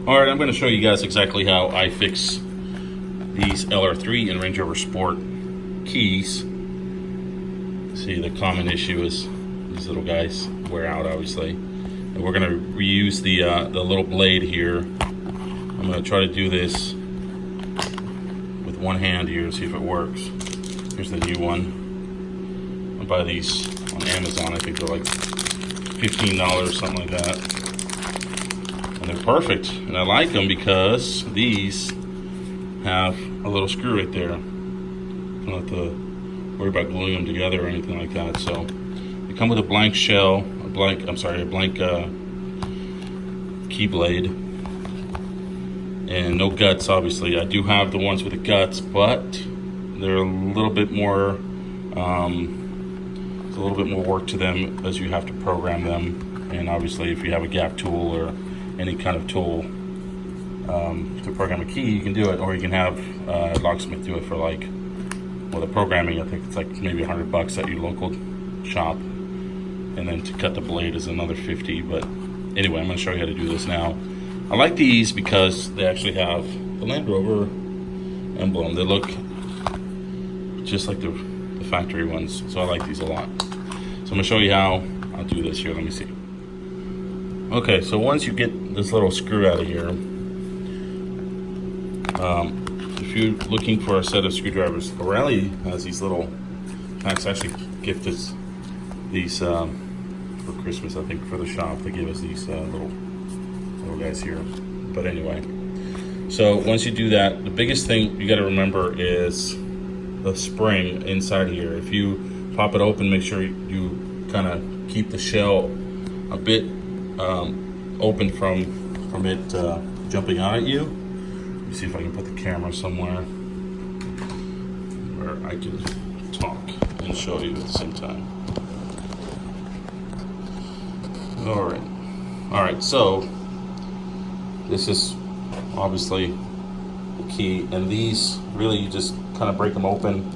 Alright, I'm going to show you guys exactly how I fix these LR3 and Range Rover Sport keys. See, the common issue is these little guys wear out, obviously. And we're going to reuse the little blade here. I'm going to try to do this with one hand here and see if it works. Here's the new one. I buy these on Amazon. I think they're like $15, something like that. And they're perfect. And I like them because these have a little screw right there. You don't have to worry about gluing them together or anything like that. So they come with a blank shell, a blank key blade, and no guts. Obviously, I do have the ones with the guts, but they're a little bit more. There's a little bit more work to them as you have to program them, and obviously, if you have a gap tool or any kind of tool to program a key, you can do it, or you can have a locksmith do it for like. Well, the programming, I think it's like maybe $100 at your local shop, and then to cut the blade is another 50. But anyway, I'm going to show you how to do this now. I like these because they actually have the Land Rover emblem. They look just like the factory ones, so I like these a lot. So I'm going to show you how I'll do this here. Let me see. Okay, so once you get this little screw out of here, if you're looking for a set of screwdrivers, O'Reilly has these little packs. Actually gifted these for Christmas, I think, for the shop. They gave us these little guys here. But anyway, so once you do that, the biggest thing you got to remember is the spring inside here. If you pop it open, make sure you kind of keep the shell a bit open from it jumping out at you. Let me see if I can put the camera somewhere where I can talk and show you at the same time. All right, so this is obviously the key, and these really, you just kind of break them open,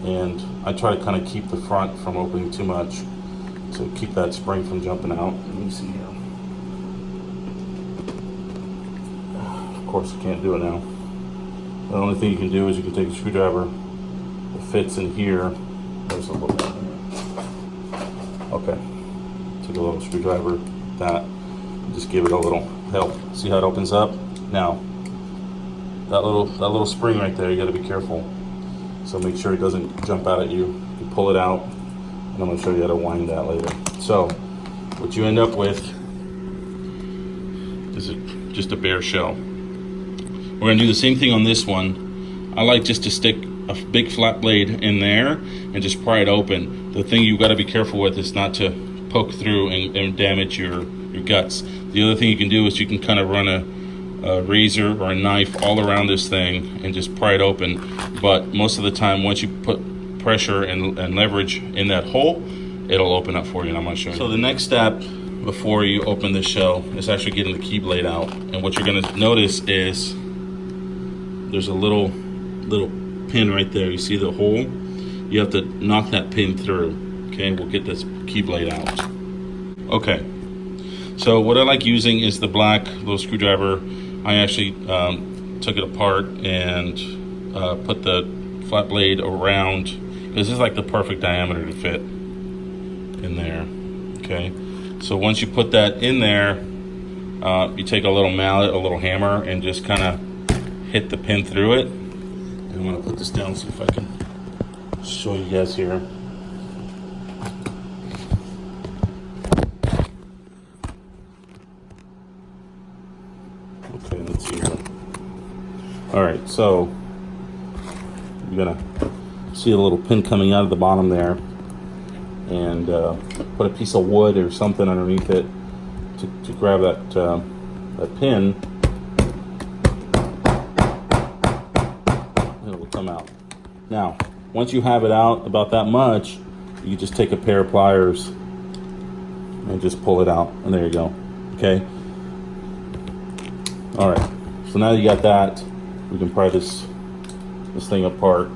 and I try to kind of keep the front from opening too much to keep that spring from jumping out. Let me see here. Of course, I can't do it now. The only thing you can do is you can take a screwdriver that fits in here. There's a little bit here. Okay, take a little screwdriver, that, just give it a little help. See how it opens up? Now, that little spring right there, you got to be careful. So make sure it doesn't jump out at you. You pull it out, and I'm going to show you how to wind that later. So, what you end up with is just a bare shell. We're going to do the same thing on this one. I like just to stick a big flat blade in there and just pry it open. The thing you've got to be careful with is not to poke through and damage your guts. The other thing you can do is you can kind of run a razor or a knife all around this thing and just pry it open. But most of the time, once you put pressure and leverage in that hole, it'll open up for you, and I'm going to show you. So the next step before you open this shell is actually getting the key blade out. And what you're going to notice is there's a little pin right there. You see the hole? You have to knock that pin through. Okay, we'll get this key blade out. Okay, so what I like using is the black little screwdriver. I actually took it apart and put the flat blade around. This is like the perfect diameter to fit in there. Okay, so once you put that in there, you take a little mallet, a little hammer, and just kind of hit the pin through it. And I'm going to put this down, see if I can show you guys here. Okay, let's see here. All right, so you're going to see a little pin coming out of the bottom there, and put a piece of wood or something underneath it to grab that pin. It will come out. Now, once you have it out about that much, you just take a pair of pliers and just pull it out, and there you go. Okay. All right. So now you got that, we can pry this thing apart,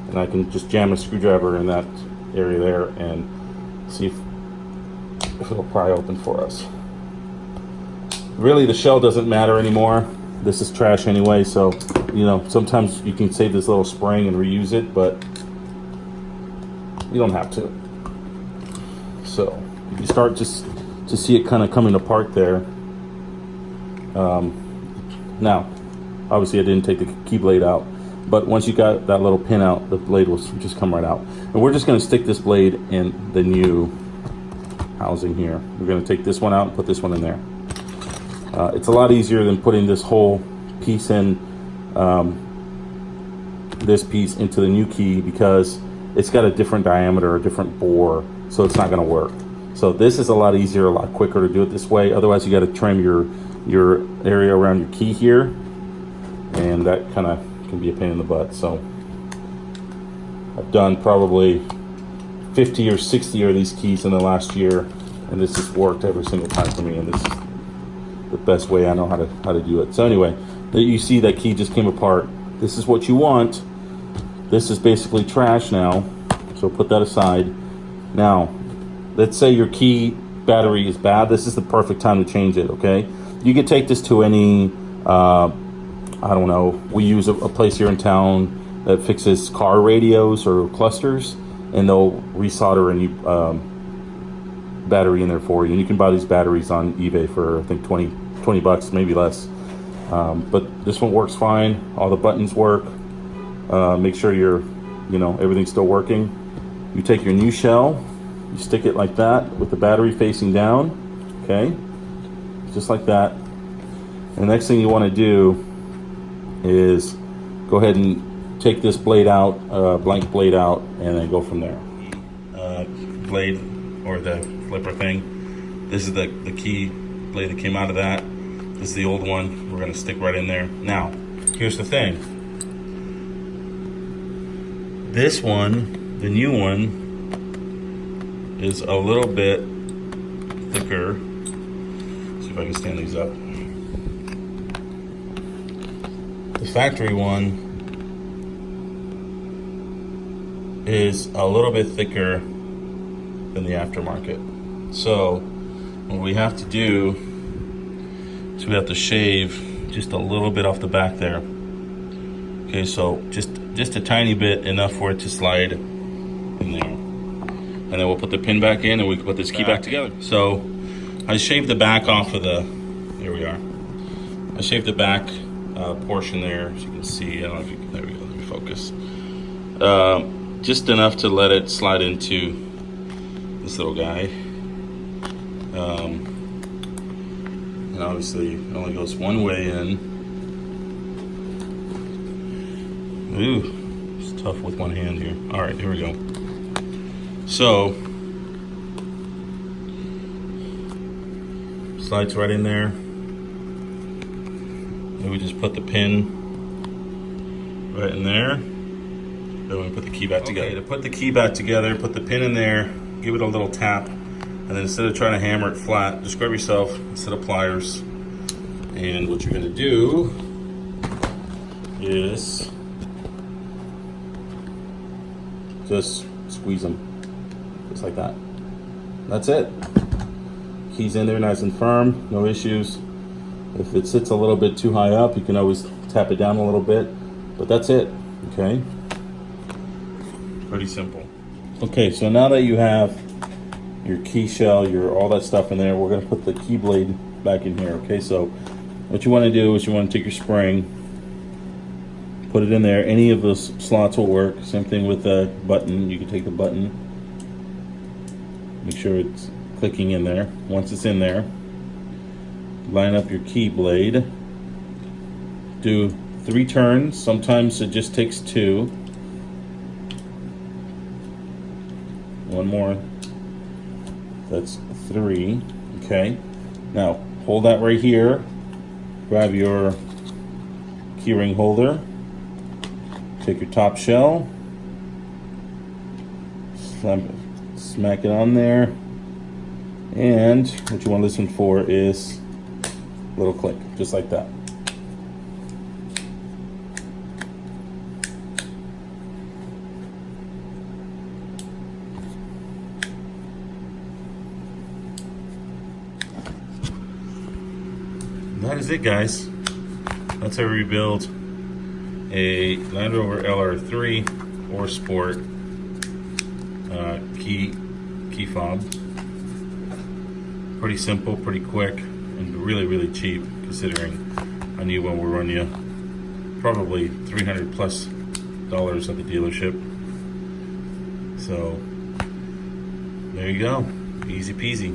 and I can just jam a screwdriver in that area there and see if it'll pry open for us. Really, the shell doesn't matter anymore. This is trash anyway, so you know, sometimes you can save this little spring and reuse it, but you don't have to. So you start just to see it kind of coming apart there. Now, obviously I didn't take the key blade out, but once you got that little pin out, the blade will just come right out. And we're just going to stick this blade in the new housing here. We're going to take this one out and put this one in there. It's a lot easier than putting this whole piece in, this piece into the new key, because it's got a different diameter, a different bore, so it's not going to work. So this is a lot easier, a lot quicker to do it this way. Otherwise, you got to trim your area around your key here, and that kind of can be a pain in the butt. So I've done probably 50 or 60 of these keys in the last year, and this has worked every single time for me, and this is the best way I know how to do it. So anyway, you see that key just came apart. This is what you want. This is basically trash now, so put that aside. Now, let's say your key battery is bad. This is the perfect time to change it, okay? You could take this to any, I don't know, we use a place here in town that fixes car radios or clusters, and they'll resolder a new battery in there for you. And you can buy these batteries on eBay for, I think, 20 bucks, maybe less. But this one works fine. All the buttons work. Make sure everything's still working. You take your new shell, you stick it like that with the battery facing down, okay? Just like that. And the next thing you want to do is go ahead and take this blade out, blank blade out, and then go from there. Blade, or the flipper thing. This is the key blade that came out of that. This is the old one. We're going to stick right in there. Now, here's the thing. This one, the new one, is a little bit thicker. Let's see if I can stand these up. The factory one is a little bit thicker than the aftermarket. So what we have to do is we have to shave just a little bit off the back there. Okay, so just a tiny bit, enough for it to slide in there. And then we'll put the pin back in and we can put this key back together. So I shaved the back off of here we are. I shaved the back portion there, as you can see. I don't know if you can, there we go, let me focus. Just enough to let it slide into this little guy. And obviously it only goes one way in. Ooh, it's tough with one hand here. All right, here we go. So, slides right in there. And we just put the pin right in there. Then we put the key back together. To put the key back together, put the pin in there, give it a little tap, and then instead of trying to hammer it flat, just grab yourself a set of pliers. And what you're gonna do is just squeeze them, just like that. That's it. Key's in there nice and firm, no issues. If it sits a little bit too high up, you can always tap it down a little bit, but that's it, okay? Pretty simple. Okay, so now that you have your key shell, all that stuff in there, we're gonna put the key blade back in here, okay? So what you wanna do is you wanna take your spring, put it in there. Any of those slots will work. Same thing with the button. You can take the button, make sure it's clicking in there. Once it's in there, line up your key blade. Do 3 turns. Sometimes it just takes 2. One more. That's 3. Okay. Now hold that right here. Grab your key ring holder. Take your top shell, smack it on there, and what you want to listen for is a little click, just like that. that is it, guys. That's how we rebuild a Land Rover LR3 or Sport key fob. Pretty simple, pretty quick, and really, really cheap considering a new one will run you probably $300+ at the dealership. So there you go, easy peasy.